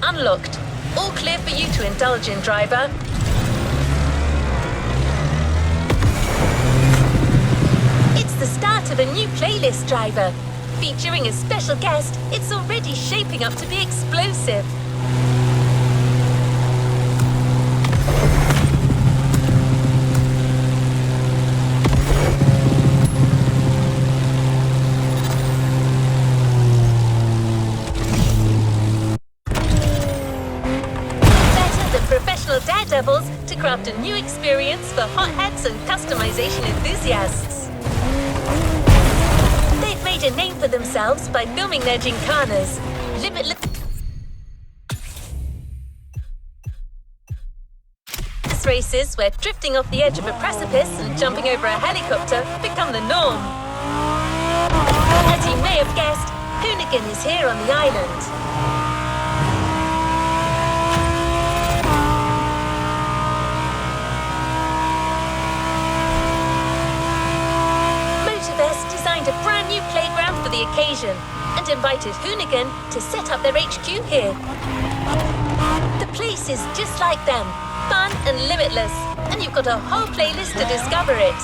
Unlocked. All clear for you to indulge in, driver. It's the start of a new playlist, driver. Featuring a special guest, it's already shaping up to be explosive. Daredevils to craft a new experience for hotheads and customization enthusiasts. They've a name for themselves by filming their Gymkhanas. Limitless races where drifting off the edge of a precipice and jumping over a helicopter become the norm. As you may have guessed, Hoonigan is here on the island. MotorFest designed a brand new playground for the occasion and invited Hoonigan to set up their HQ here. The place is just like them, fun and limitless, and you've got a whole playlist to discover it.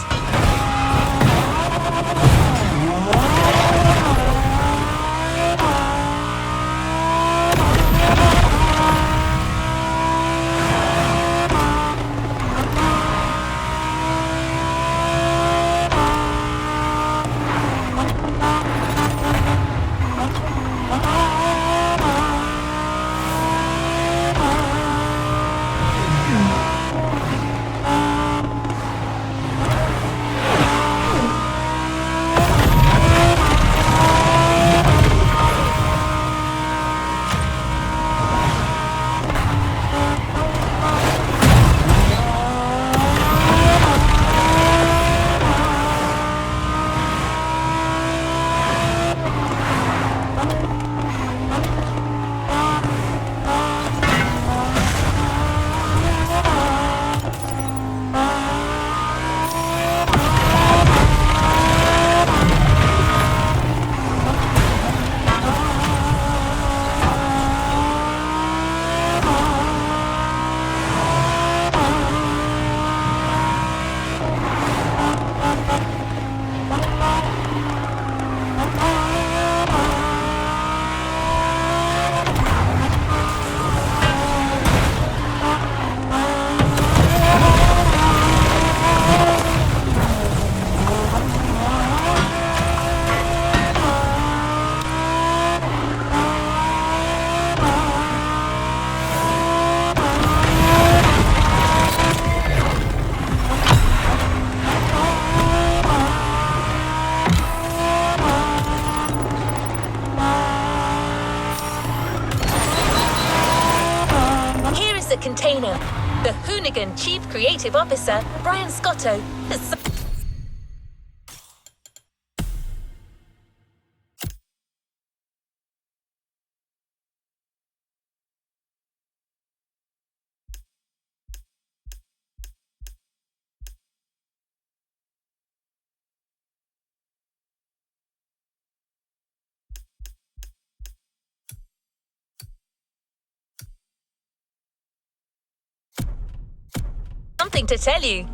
Container. The Hoonigan Chief Creative Officer, Brian Scotto, has something to tell you.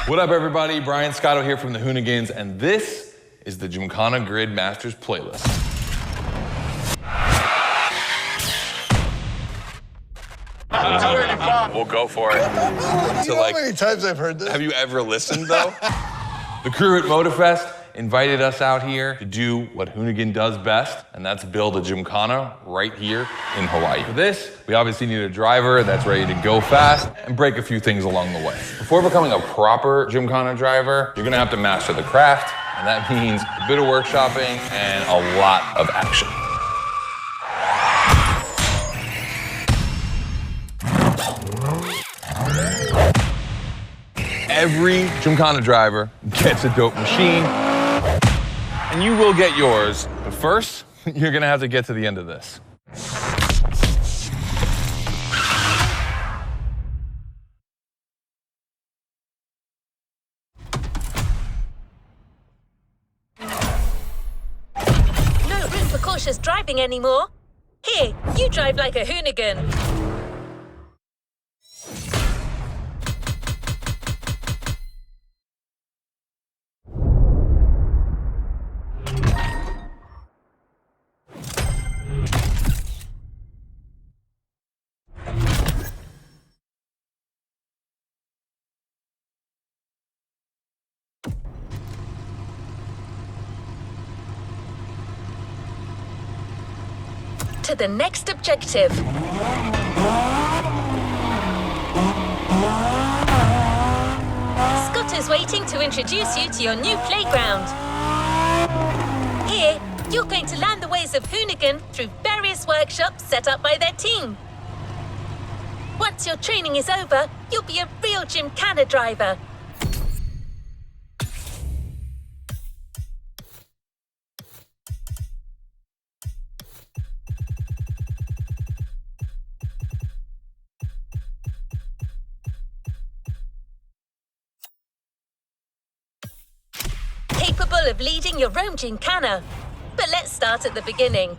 What up, everybody? Brian Scotto here from the Hoonigans, and this is the Gymkhana Grid Masters playlist. We'll go for it. You know how many times I've heard this? Have you ever listened, though? The crew at MotorFest invited us out here to do what Hoonigan does best, and that's build a Gymkhana right here in Hawaii. For this, we obviously need a driver that's ready to go fast and break a few things along the way. Before becoming a proper Gymkhana driver, you're gonna have to master the craft, and that means a bit of workshopping and a lot of action. Every Gymkhana driver gets a dope machine, and you will get yours. But first, you're gonna have to get to the end of this. No room for cautious driving anymore. Here, you drive like a Hoonigan. to the next objective. Scott is waiting to introduce you to your new playground. Here, you're going to learn the ways of Hoonigan through various workshops set up by their team. Once your training is over, you'll be a real Gymkhana driver. Capable of leading your own Gymkhana. But let's start at the beginning.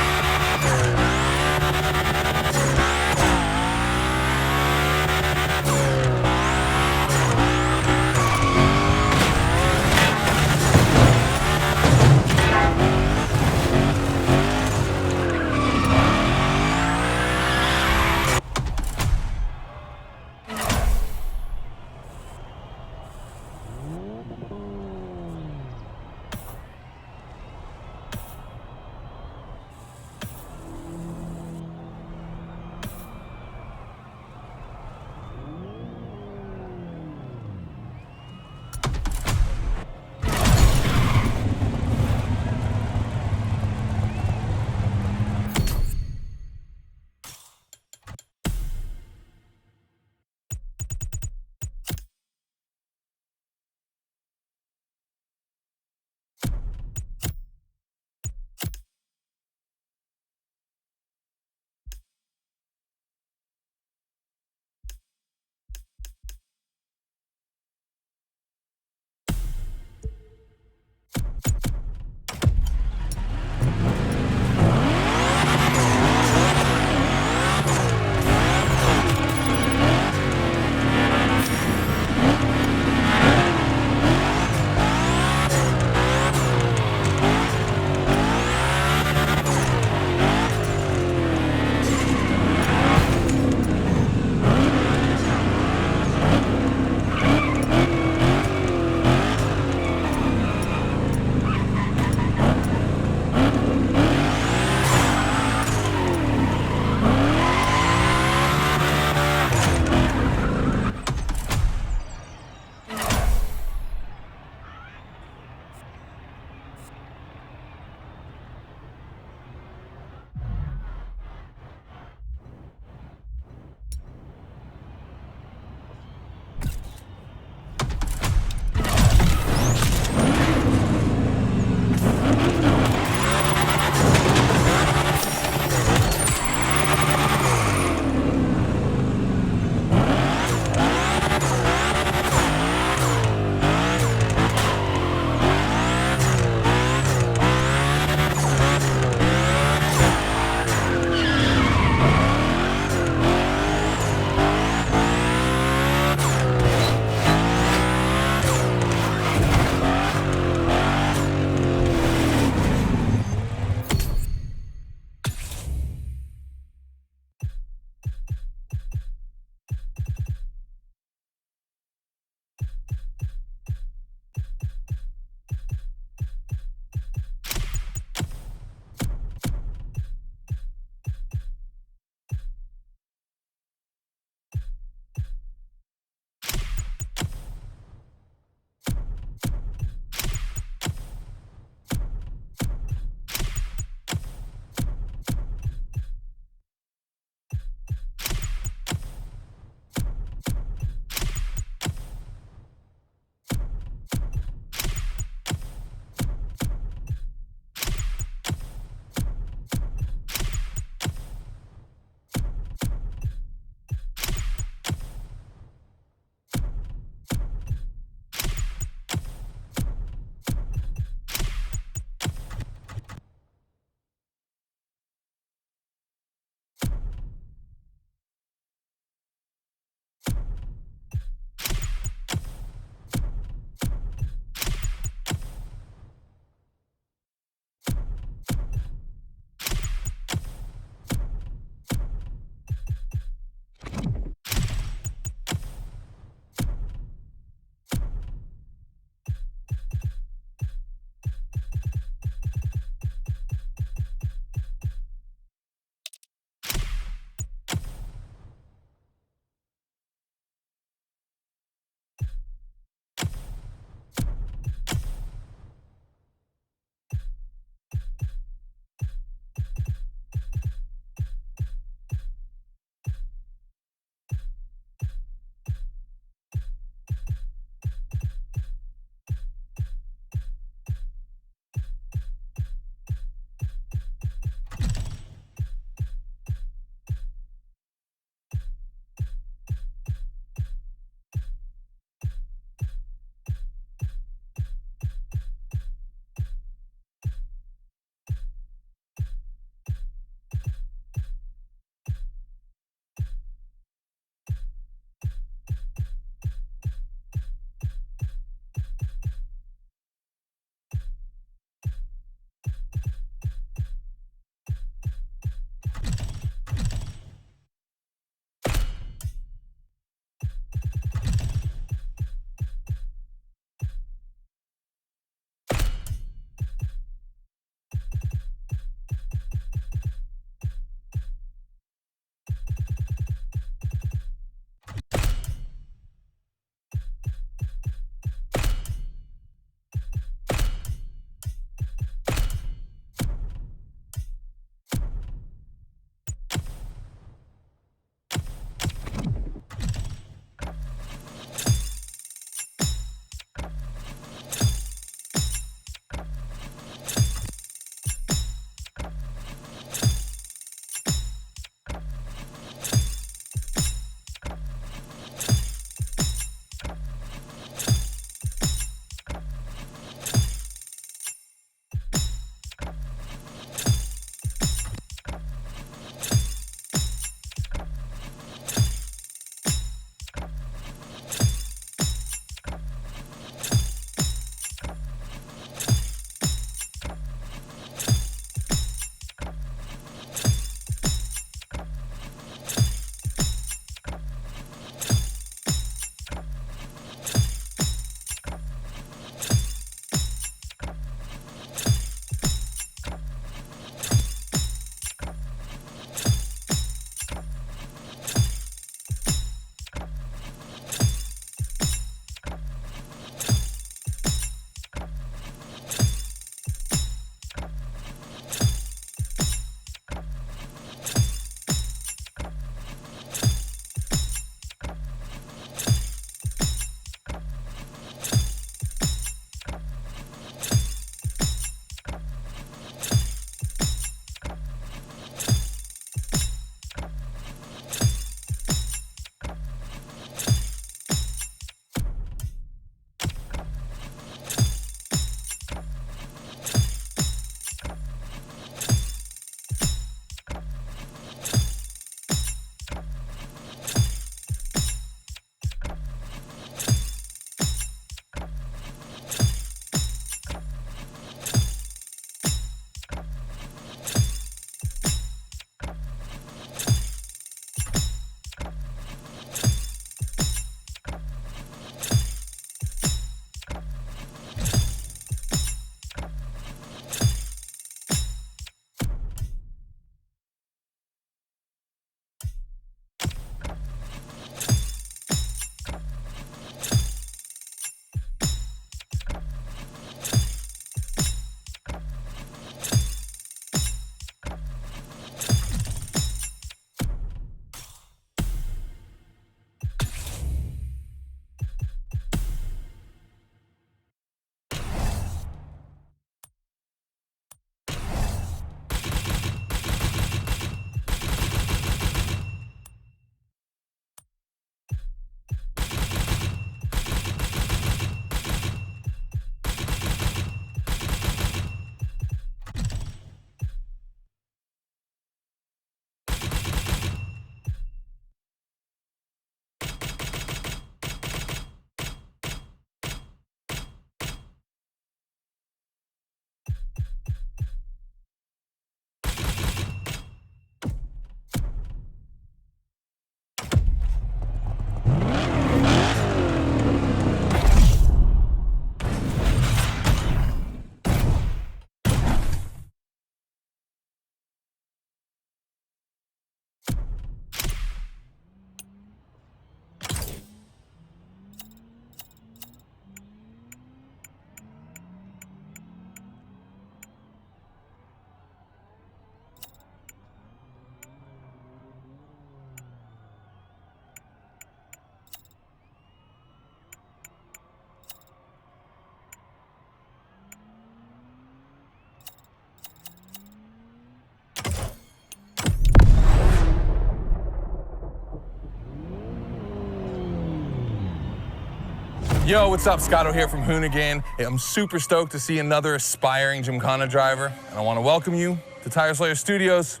Yo, what's up? Scotto here from Hoonigan. Hey, I'm super stoked to see another aspiring Gymkhana driver, and I want to welcome you to Tire Slayer Studios,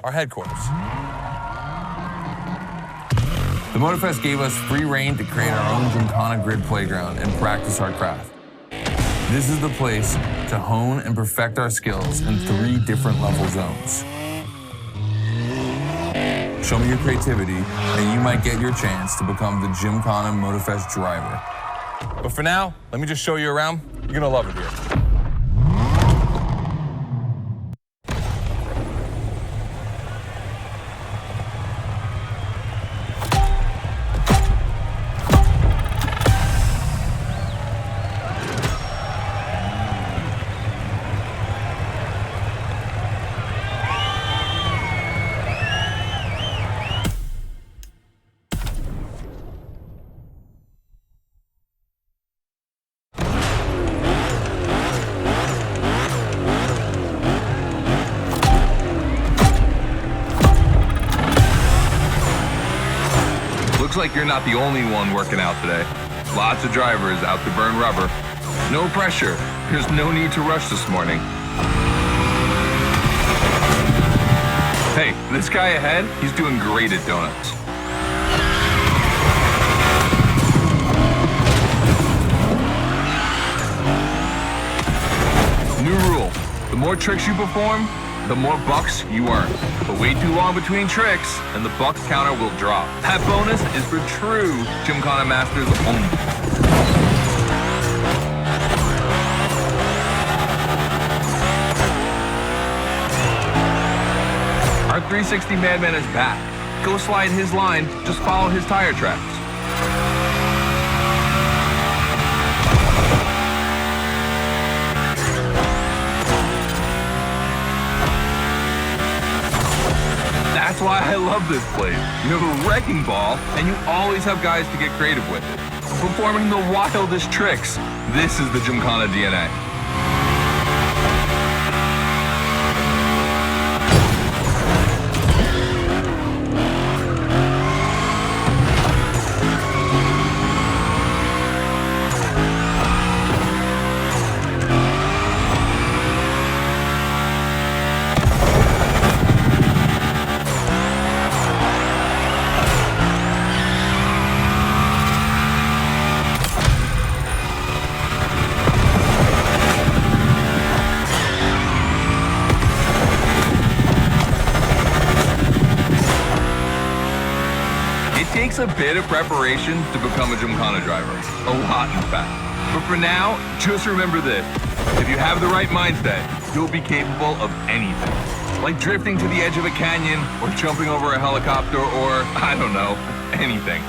our headquarters. The MotorFest gave us free reign to create our own Gymkhana grid playground and practice our craft. This is the place to hone and perfect our skills in 3 different level zones. Show me your creativity, and you might get your chance to become the Gymkhana MotorFest driver. But for now, let me just show you around. You're gonna love it here. Looks like you're not the only one working out today. Lots of drivers out to burn rubber. No pressure. There's no need to rush this morning. Hey, this guy ahead, he's doing great at donuts. New rule, the more tricks you perform, the more bucks you earn. But wait too long between tricks, and the bucks counter will drop. That bonus is for true Gymkhana masters only. Our 360 Madman is back. Go slide his line, just follow his tire tracks. That's why I love this place. You have a wrecking ball, and you always have guys to get creative with it. Performing the wildest tricks. This is the Gymkhana DNA. It takes a bit of preparation to become a Gymkhana driver. A lot, in fact. But for now, just remember this. If you have the right mindset, you'll be capable of anything. Like drifting to the edge of a canyon, or jumping over a helicopter, or, I don't know, anything.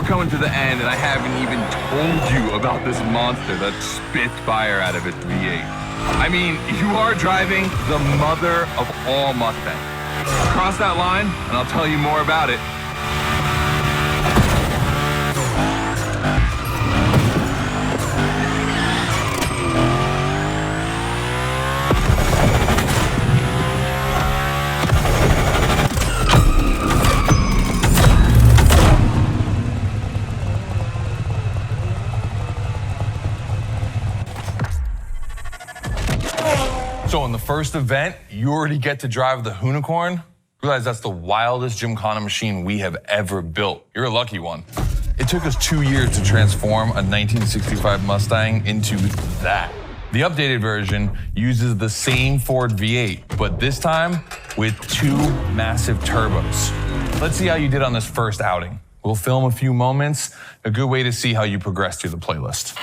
Coming to the end, and I haven't even told you about this monster that spits fire out of its V8. I mean, you are driving the mother of all Mustangs. Cross that line, and I'll tell you more about it. So in the first event, you already get to drive the Hoonicorn. Realize that's the wildest Gymkhana machine we have ever built. You're a lucky one. It took us 2 years to transform a 1965 Mustang into that. The updated version uses the same Ford V8, but this time with 2 massive turbos. Let's see how you did on this first outing. We'll film a few moments, a good way to see how you progress through the playlist.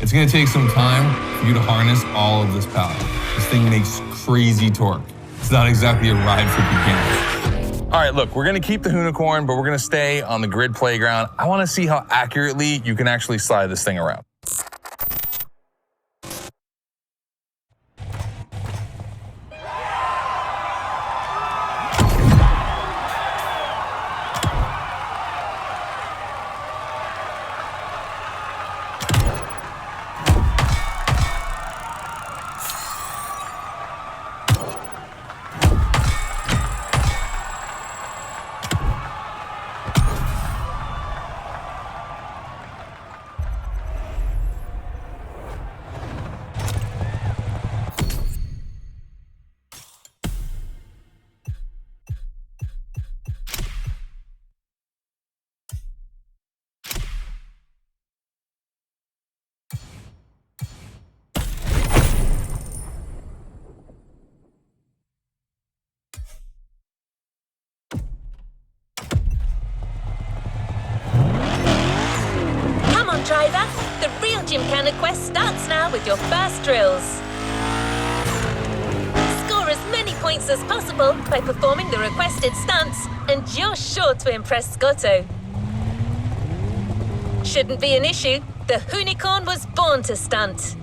It's gonna take some time for you to harness all of this power. This thing makes crazy torque. It's not exactly a ride for beginners. All right, look, we're gonna keep the Hoonicorn, but we're gonna stay on the grid playground. I wanna see how accurately you can actually slide this thing around. The real Gymkhana quest starts now with your first drills. Score as many points as possible by performing the requested stunts, and you're sure to impress Scotto. Shouldn't be an issue. The Unicorn was born to stunt.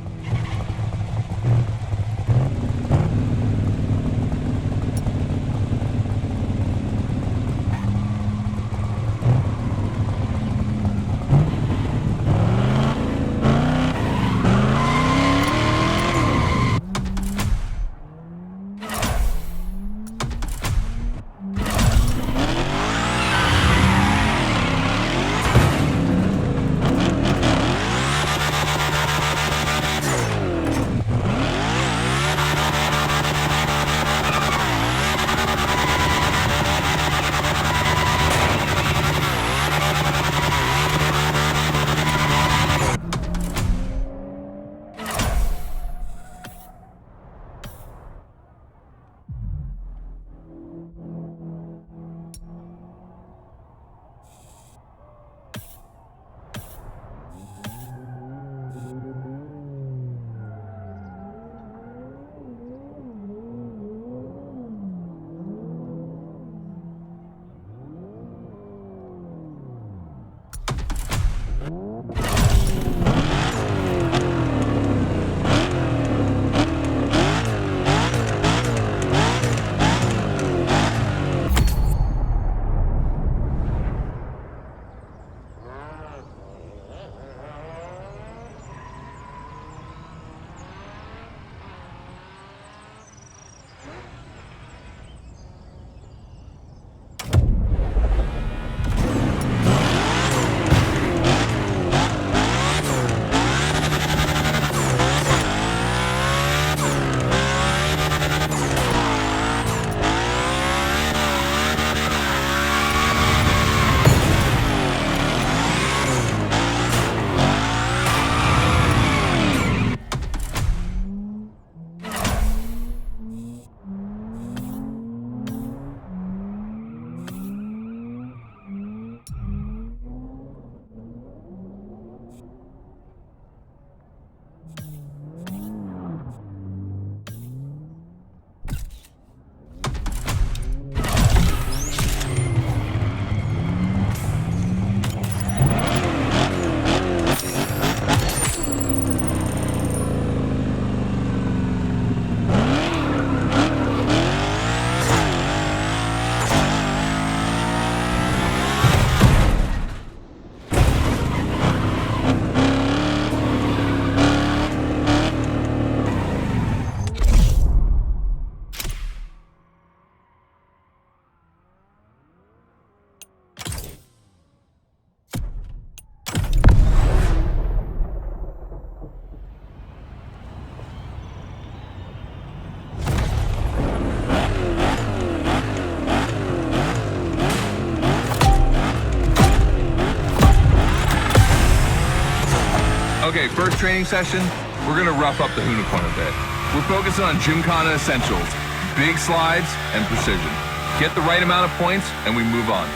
Okay, first training session, we're gonna rough up the Unicorn a bit. We're focusing on Gymkhana essentials, big slides, and precision. Get the right amount of points, and we move on.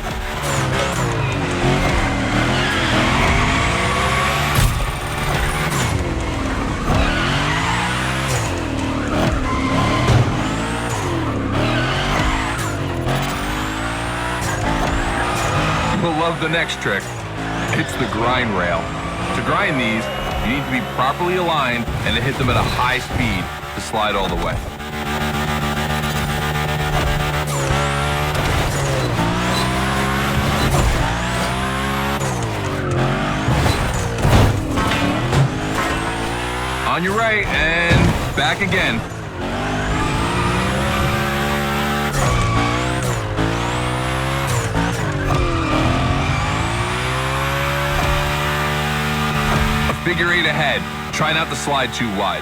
You'll love the next trick. It's the grind rail. To grind these, you need to be properly aligned and to hit them at a high speed to slide all the way. On your right, and back again. Figure eight ahead. Try not to slide too wide.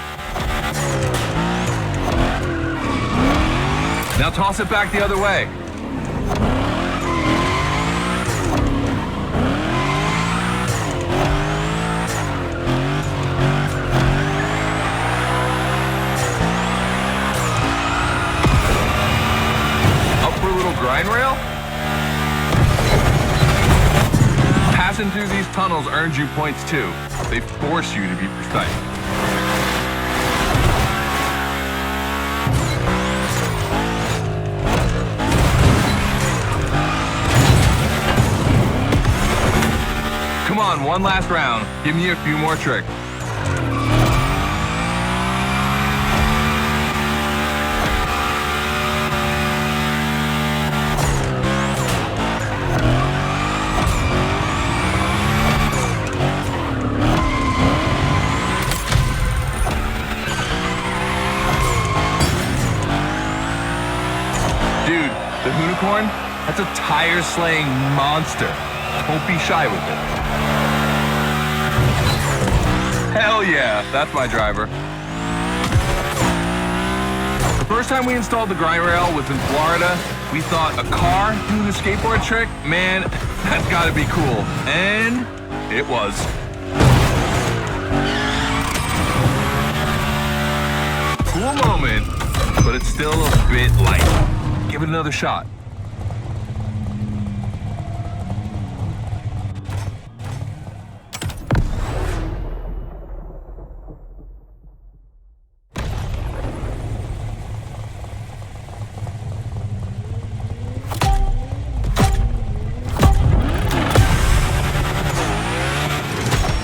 Now toss it back the other way. Up for a little grind rail. Passing through these tunnels earns you points too. They force you to be precise. Come on, one last round. Give me a few more tricks. Dude, the unicorn, that's a tire-slaying monster. Don't be shy with it. Hell yeah, that's my driver. The first time we installed the grind rail was in Florida. We thought a car doing a skateboard trick? Man, that's gotta be cool. And it was. Cool moment, but it's still a bit light. Give it another shot.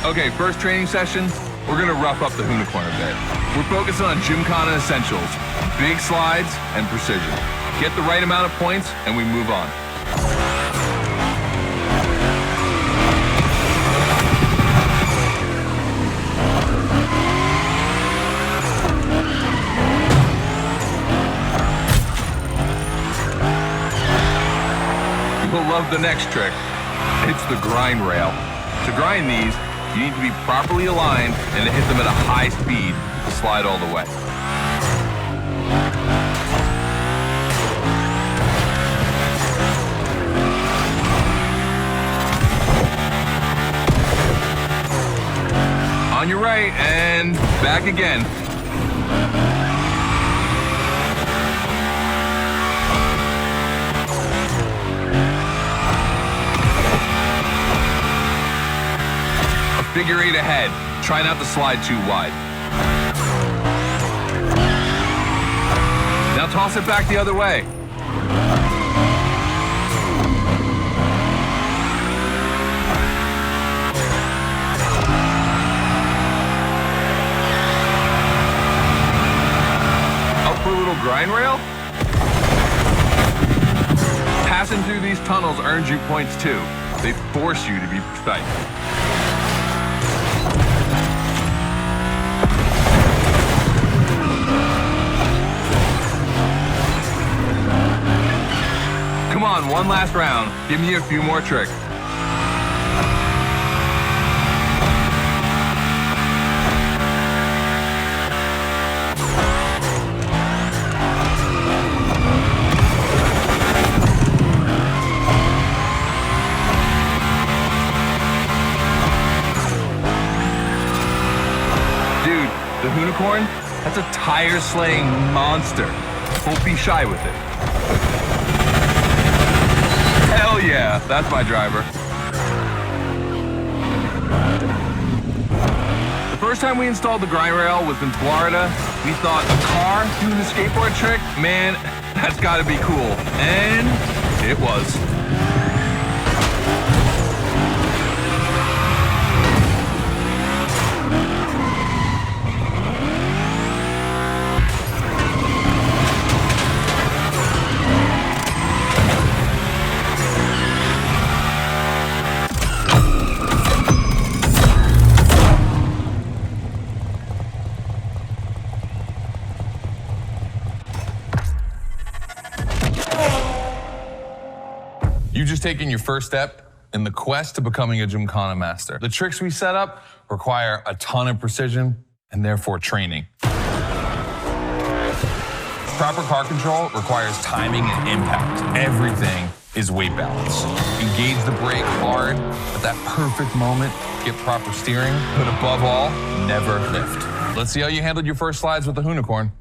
Okay, first training session, we're gonna rough up the unicorn a bit. We're focusing on Gymkhana essentials, big slides and precision. Get the right amount of points and we move on. You'll love the next trick. It's the grind rail. To grind these, you need to be properly aligned and to hit them at a high speed to slide all the way. On your right and back again. Figure eight ahead. Try not to slide too wide. Now toss it back the other way. Up for a little grind rail? Passing through these tunnels earns you points too. They force you to be precise. Come on, one last round. Give me a few more tricks. Dude, the unicorn, that's a tire-slaying monster. Don't be shy with it. Hell yeah, that's my driver. The first time we installed the grind rail was in Florida. We thought a car doing a skateboard trick? Man, that's gotta be cool. And it was. You've just taken your first step in the quest to becoming a Gymkhana master. The tricks we set up require a ton of precision and therefore training. Proper car control requires timing and impact. Everything is weight balance. Engage the brake hard at that perfect moment, get proper steering, but above all, never lift. Let's see how you handled your first slides with the unicorn.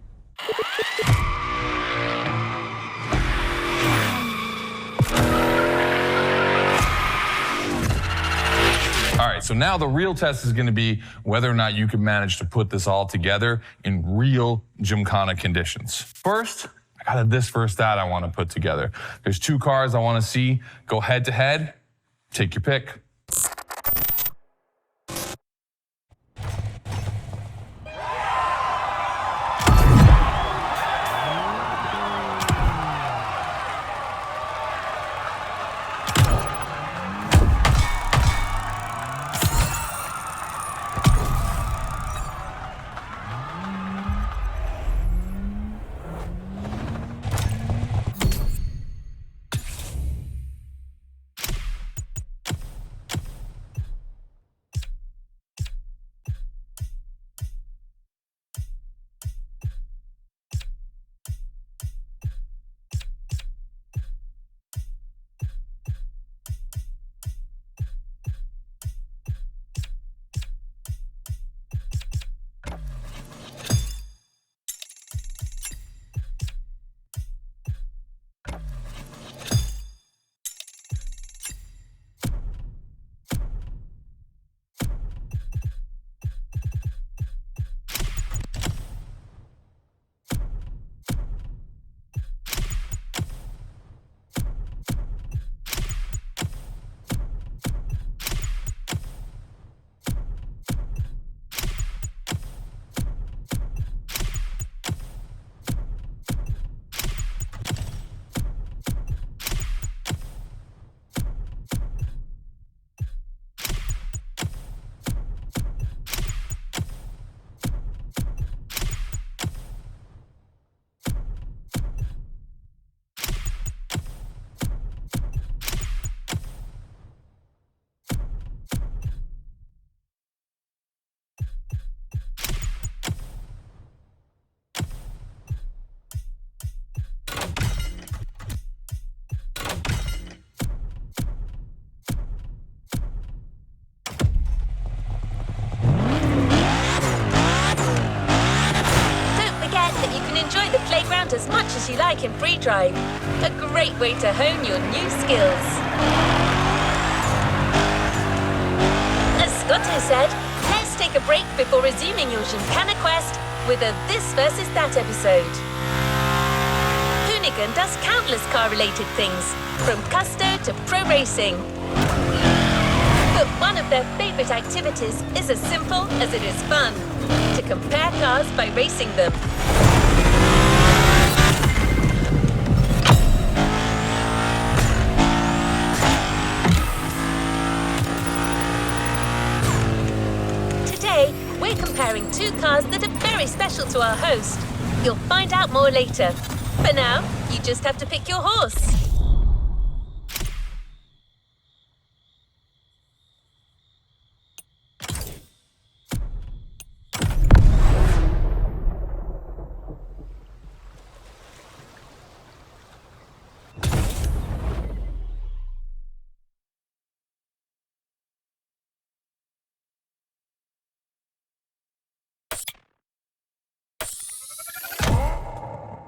right, so now the real test is going to be whether or not you can manage to put this all together in real Gymkhana conditions. First, I got this first stat I want to put together. There's 2 cars I want to see go head to head. Take your pick. As much as you like in free drive. A great way to hone your new skills. As Scotto said, let's take a break before resuming your Gymkhana quest with a This versus That episode. Hoonigan does countless car-related things, from custo to pro racing. But one of their favorite activities is as simple as it is fun: to compare cars by racing them. We're comparing 2 cars that are very special to our host. You'll find out more later. For now, you just have to pick your horse.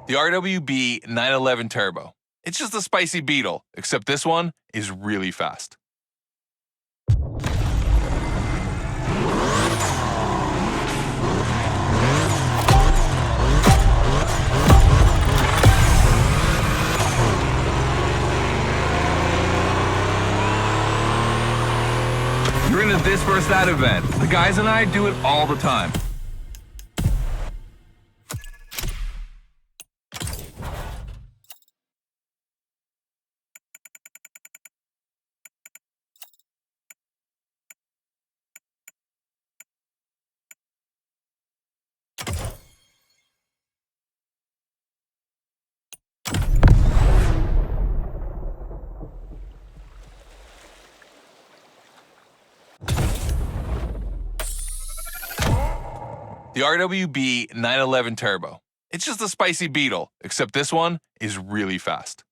The RWB 911 Turbo. It's just a spicy Beetle, except this one is really fast. You're into This versus That event. The guys and I do it all the time. The RWB 911 Turbo. It's just a spicy Beetle, except this one is really fast.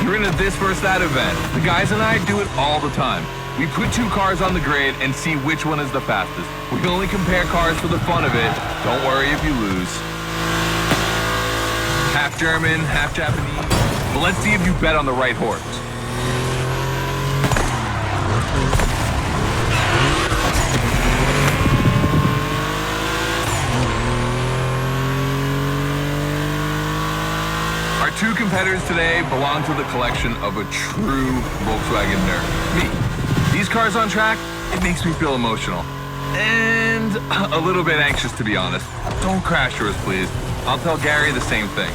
You're into This versus That event. The guys and I do it all the time. We put two cars on the grid and see which one is the fastest. We can only compare cars for the fun of it. Don't worry if you lose. Half German, half Japanese. But let's see if you bet on the right horse. Our two competitors today belong to the collection of a true Volkswagen nerd. Me. These cars on track, it makes me feel emotional. And a little bit anxious, to be honest. Don't crash yours, please. I'll tell Gary the same thing.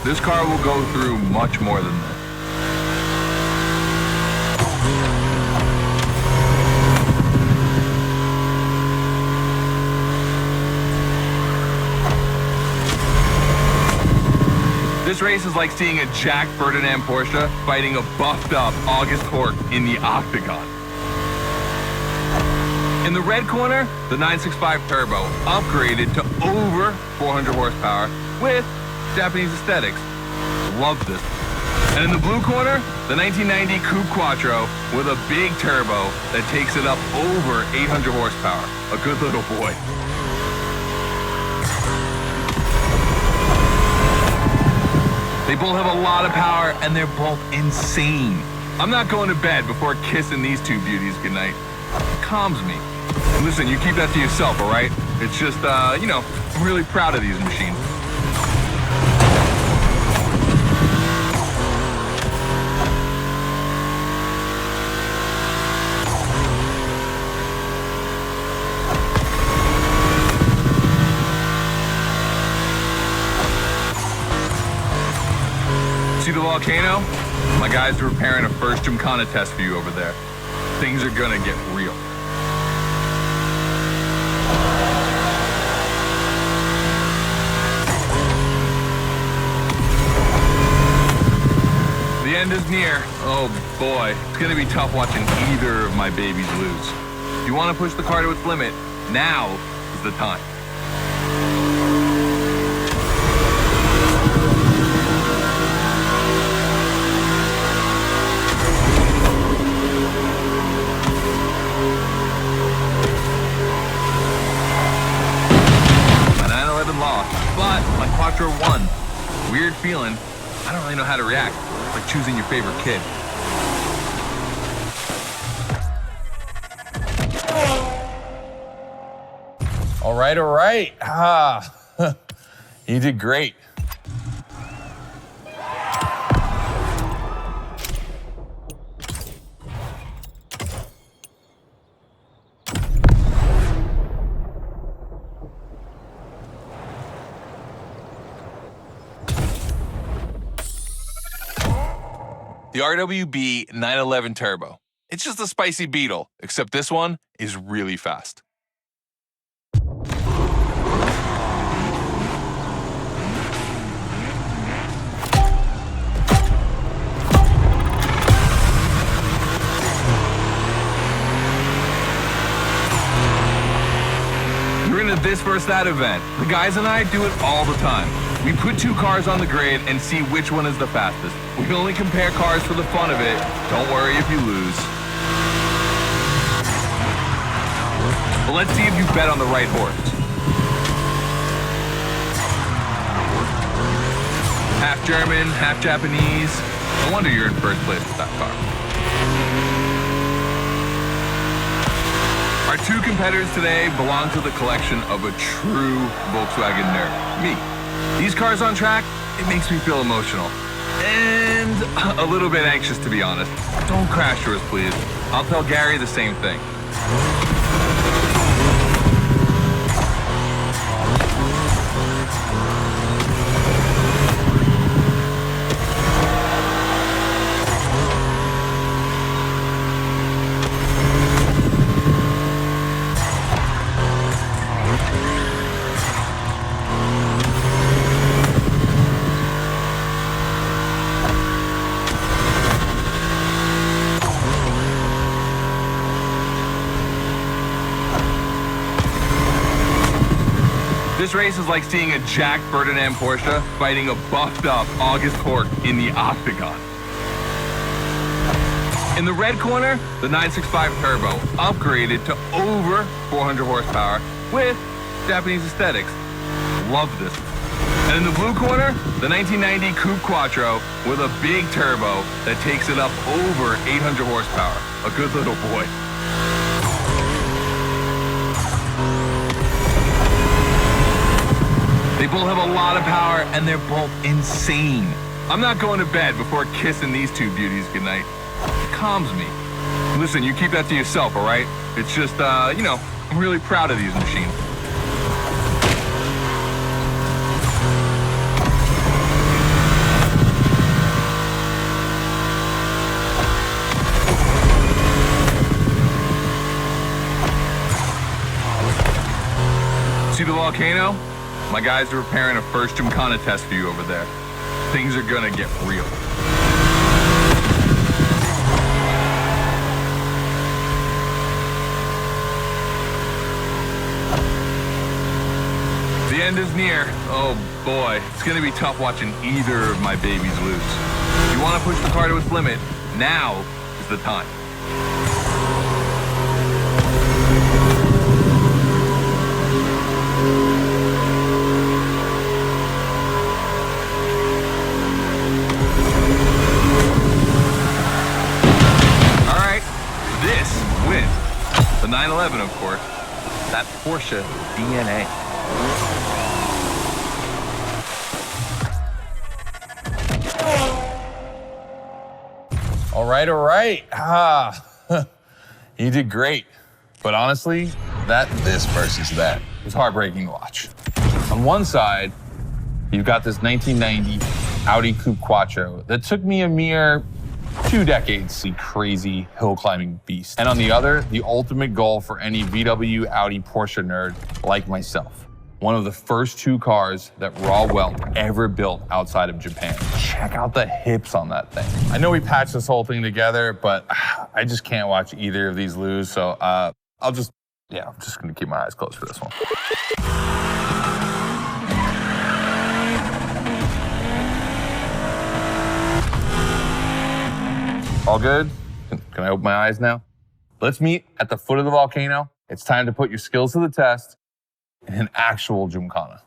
This car will go through much more than this. This race is like seeing a Jack Ferdinand Porsche fighting a buffed up August Hork in the octagon. In the red corner, the 965 Turbo, upgraded to over 400 horsepower with Japanese aesthetics. Love this. And in the blue corner, the 1990 Coupe Quattro with a big turbo that takes it up over 800 horsepower. A good little boy. They both have a lot of power and they're both insane. I'm not going to bed before kissing these two beauties goodnight. It calms me. Listen, you keep that to yourself, all right? It's just, I'm really proud of these machines. See the volcano? My guys are preparing a first Gymkhana test for you over there. Things are gonna get real. The end is near. Oh boy, it's gonna be tough watching either of my babies lose. If you wanna push the car to its limit, now is the time. Lost, but my Quattro won. Weird feeling. I don't really know how to react. It's like choosing your favorite kid. All right. You did great. The RWB 911 Turbo. It's just a spicy Beetle, except this one is really fast. You're into this versus that event. The guys and I do it all the time. We put two cars on the grid and see which one is the fastest. We can only compare cars for the fun of it. Don't worry if you lose. But let's see if you bet on the right horse. Half German, half Japanese. No wonder you're in first place with that car. Our two competitors today belong to the collection of a true Volkswagen nerd. Me. These cars on track, it makes me feel emotional. And a little bit anxious, to be honest. Don't crash yours, please. I'll tell Gary the same thing. This race is like seeing a Jack Ferdinand Porsche fighting a buffed up August Hork in the octagon. In the red corner, the 965 Turbo, upgraded to over 400 horsepower with Japanese aesthetics. Love this. And in the blue corner, the 1990 Coupe Quattro with a big turbo that takes it up over 800 horsepower. A good little boy. They both have a lot of power and they're both insane. I'm not going to bed before kissing these two beauties goodnight. It calms me. Listen, you keep that to yourself, all right? It's just, you know, I'm really proud of these machines. See the volcano? My guys are preparing a first Gymkhana test for you over there. Things are gonna get real. The end is near. Oh boy, it's gonna be tough watching either of my babies lose. If you wanna push the car to its limit, now is the time. The 911, of course. That Porsche DNA. All right. You did great. But honestly, this versus that was heartbreaking to watch. On one side, you've got this 1990 Audi Coupe Quattro that took me a mere 2 decades to see crazy hill climbing beast. And on the other, the ultimate goal for any VW, Audi, Porsche nerd like myself. One of the first 2 cars that Raw Welt ever built outside of Japan. Check out the hips on that thing. I know we patched this whole thing together, but I just can't watch either of these lose. So I'm just gonna keep my eyes closed for this one. All good? Can I open my eyes now? Let's meet at the foot of the volcano. It's time to put your skills to the test in an actual Gymkhana.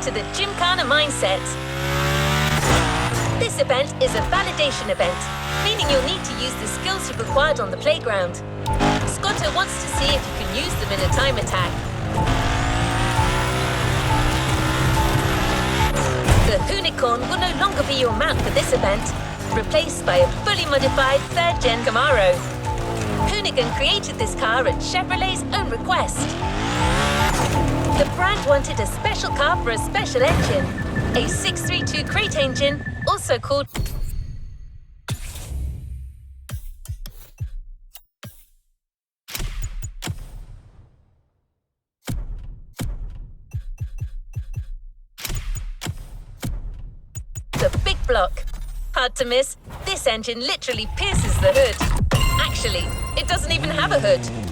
To the Gymkhana mindset. This event is a validation event, meaning you'll need to use the skills you've acquired on the playground. Scotto wants to see if you can use them in a time attack. The Unicorn will no longer be your mount for this event, replaced by a fully modified 3rd-gen Camaro. Hoonigan created this car at Chevrolet's own request. The brand wanted a special car for a special engine, a 632 crate engine, also called the big block. Hard to miss, this engine literally pierces the hood. Actually, it doesn't even have a hood.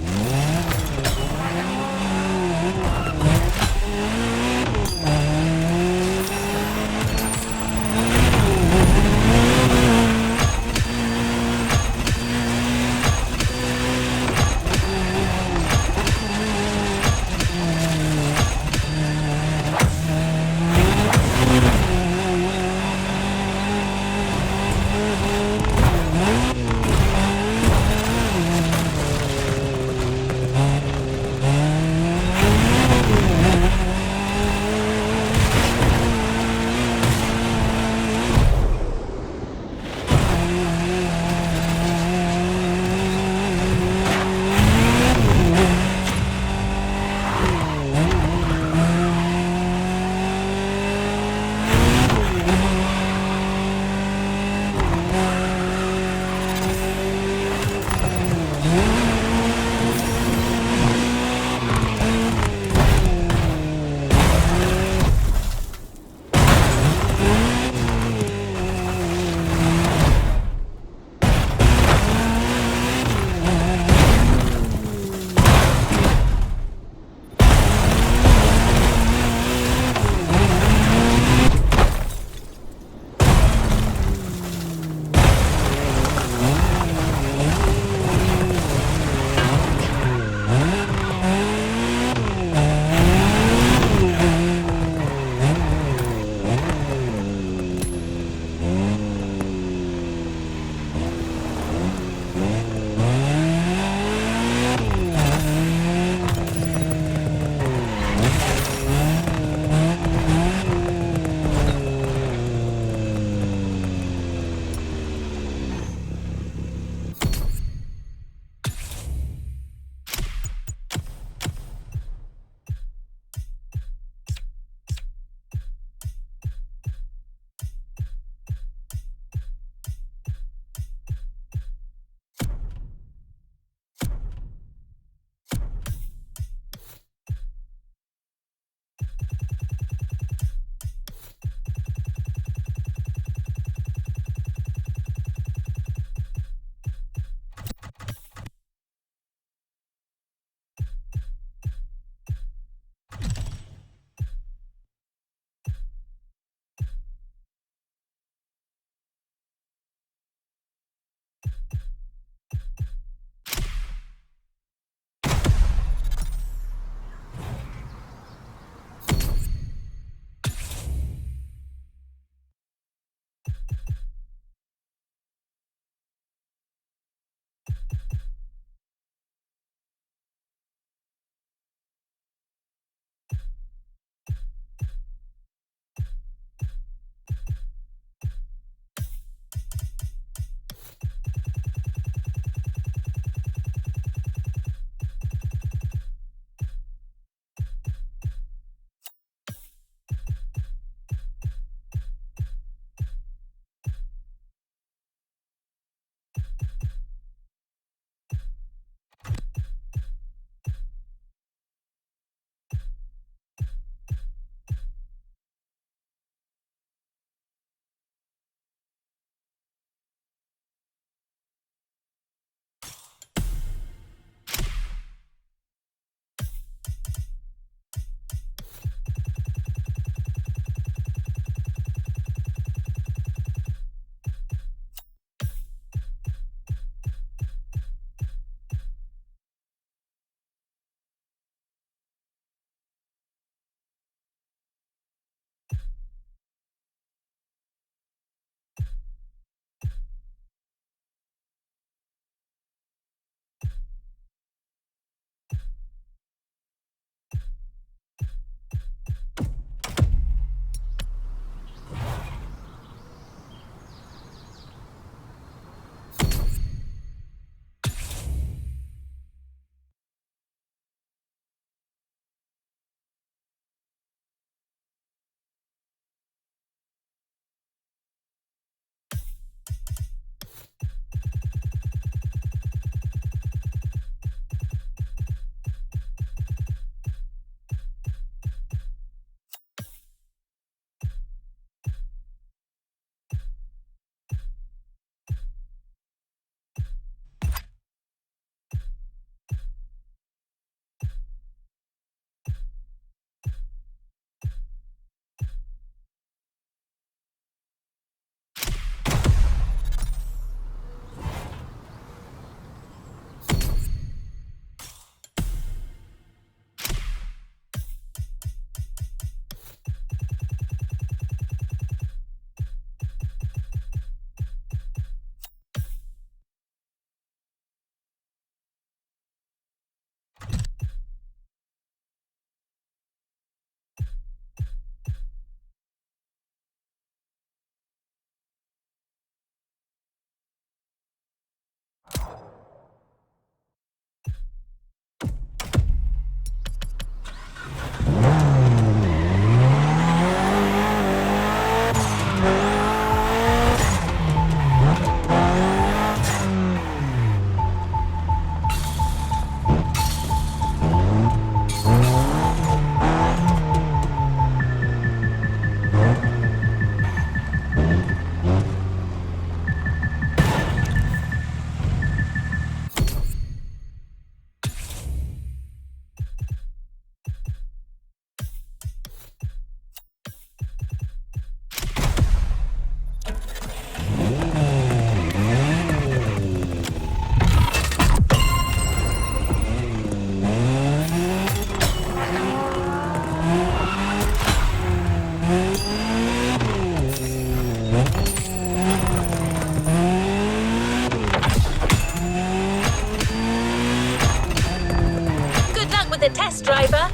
best, driver.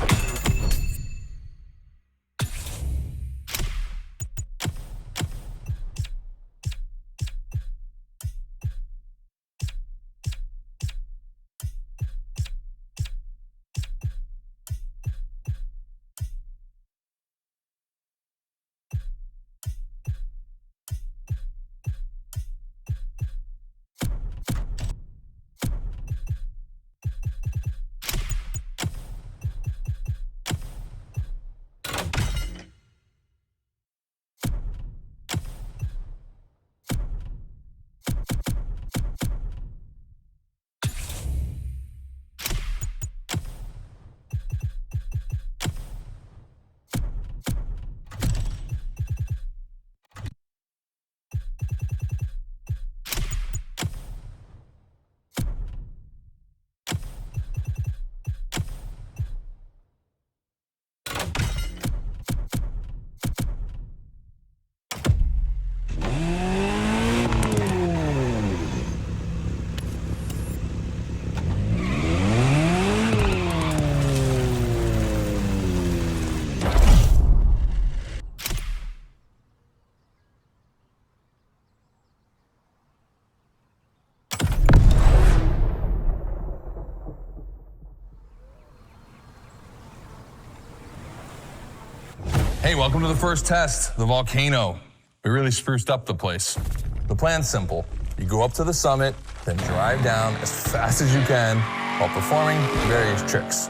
Hey, welcome to the first test, the volcano. We really spruced up the place. The plan's simple. You go up to the summit, then drive down as fast as you can while performing various tricks.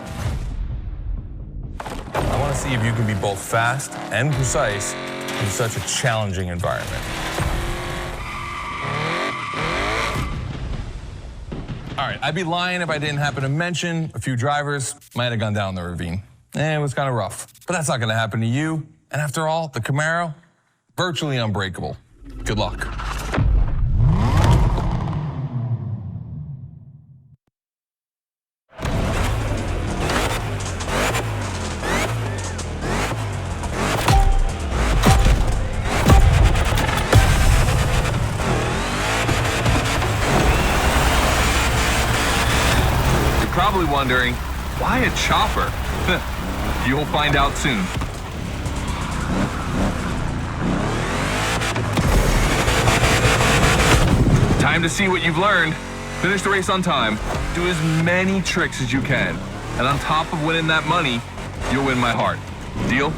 I want to see if you can be both fast and precise in such a challenging environment. All right, I'd be lying if I didn't happen to mention a few drivers might have gone down the ravine. It was kind of rough, but that's not going to happen to you. And after all, the Camaro, virtually unbreakable. Good luck. You're probably wondering, why a chopper? You'll find out soon. Time to see what you've learned. Finish the race on time. Do as many tricks as you can. And on top of winning that money, you'll win my heart. Deal?